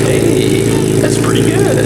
Hey, that's pretty good.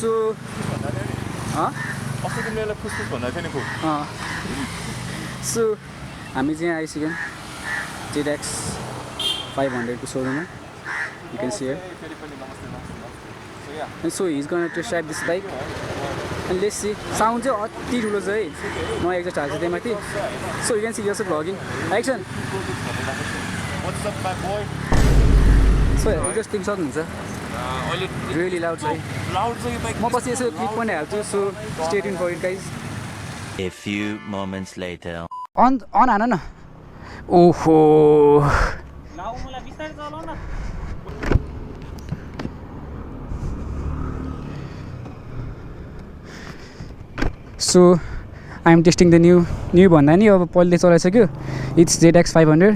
So, अस्ति तिमीलाई फुसफुस भन्दा थियो नि खुब so हामी चाहिँ आइसक्यौँ ZX 500 को showroom. You can see here. And so he's gonna test drive this bike. And let's see. Sound चाहिँ अति ठुलो छ है. नयाँ एक्जस्ट हाल्छ त्यहीमाथि. So you can see yourself vlogging. Action. What's up my boy? So exhaust दिन सक्नुहुन्छ. Really loud छ है. Loud छ यो बाइक. म पछि यसो क्लिप पनि हाल्छु. So stay tuned for it guys. A few moments later. On हान न. ओहो. लाउ मलाई बिस्तारै चलाउ न. So I am testing the new भन्दा नि अब पहिले चलाइसक्यो. It's ZX 500.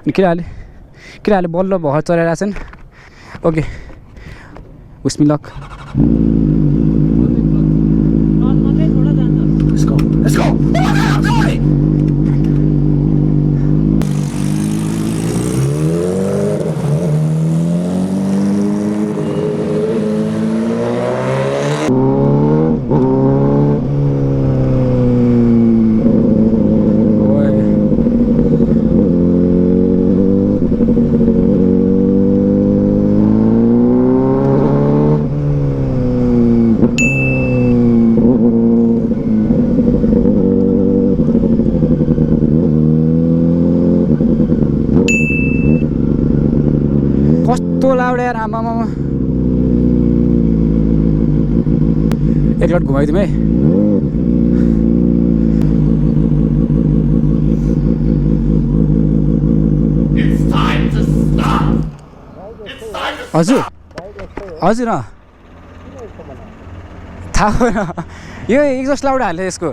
अनि केटाहरूले बल्ल भर चलाइरहेछन्. ओके. Wish me luck. मात्रै थोडा जान्छ. Let's go. कस्तो लाउड यार आमामा. एक लट घुमाइदिउँ है. हजुर हजुर थाहा भएन. यो एक्जस्ट लाउड हाल्यो यसको.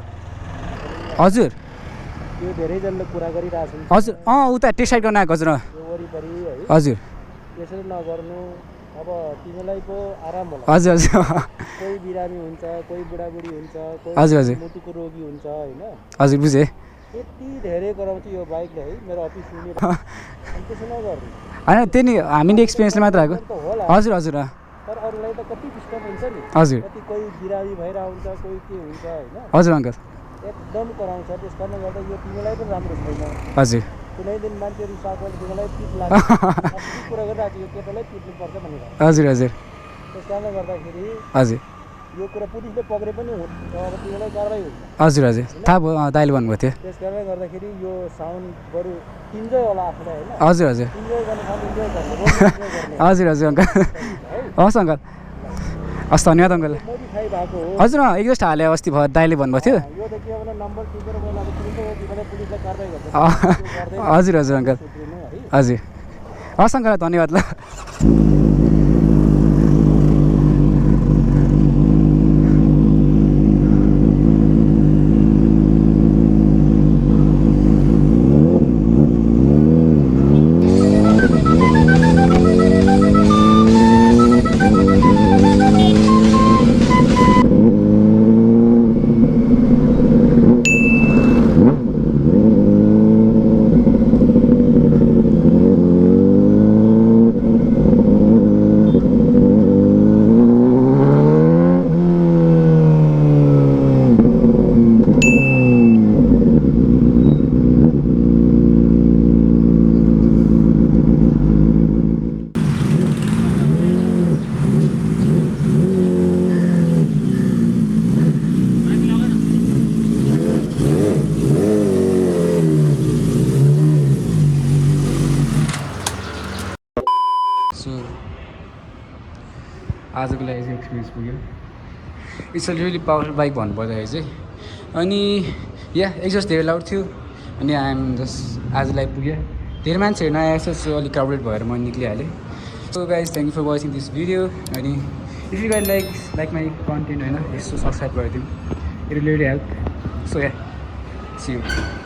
हजुर यो धेरैजनाले कुरा गरिरहेछन्. हजुर उता टेस्ट साइड गर्न आएको हजुर. यो वरिपरि है हजुर यसरी नगर्नु. अब तिमीलाई पो आराम होला. हजुर हजुर कोही बिरामी हुन्छ, कोही बुढाबुढी हुन्छ, कोही हजुर, हजुर। मुटुको रोगी हुन्छ हैन. हजुर बुझेँ. यति धेरै गराउँछ यो बाइकले है. मेरो अफिस हुने अनि त्यसो नगर्नु. होइन त्यही नि हामीले एक्सपिरियन्सले मात्र आएको. त होला. हजुर हजुर तर अरूलाई त कति डिस्टर्ब हुन्छ नि. हजुर कति कोही बिरामी भइरहेको हुन्छ, कोही के हुन्छ हैन. हजुर अङ्कल. एकदम कराउँछ. त्यस कारणले गर्दा यो तिमीलाई पनि राम्रो छैन. हजुर कुनै दिन मान्छे रिसाएको तिमीलाई पिट लाग्छ. अस्ति कुरा गरिरहेको यो केटालाई पिट्नुपर्छ भनेर. हजुर हजुर त्यस कारणले गर्दाखेरि हजुर यो कुरा पुलिसले पक्रे पनि अब तिमीलाई कारवाही हुन्छ. हजुर हजुर थाहा भयो. दाइले भन्नुभएको थियो. त्यस कारणले गर्दाखेरि यो साउन्ड बरु इन्जोय होला आफूलाई होइन. हजुर हजुर इन्जोय गर्ने काम इन्जोय गर्ने, रोड इन्जोय गर्ने हजुर हजुर अङ्कल. हस् अङ्कल. हस् धन्यवाद अङ्कल. मोडिफाई भएको हो. हजुर एक्जस्ट हाल्यो अस्ति भयो दाइले भन्नुभएको थियो. यो त के भने नम्बर टिपेर गयो अब पुलिसले कारवाही गर्छ. हजुर हजुर अङ्कल. सुध्रिनु है. हजुर हस् अङ्कल धन्यवाद ल. आजको लागि चाहिँ एक्सपिरियन्स पुग्यो. It's a really powerful bike भन्नुपर्दाखेरि चाहिँ अनि या एक्जस्ट धेरै लाउड थियो अनि आइएम जस्ट आजलाई पुगेँ धेरै मान्छेहरू नआएको छ सो अलिक क्राउडेड भएर म निक्लिहालेँ so guys thank you for watching this video अनि if you guys like my content होइन यसो सब्सक्राइब गरिदिउँ it will really help so ya see you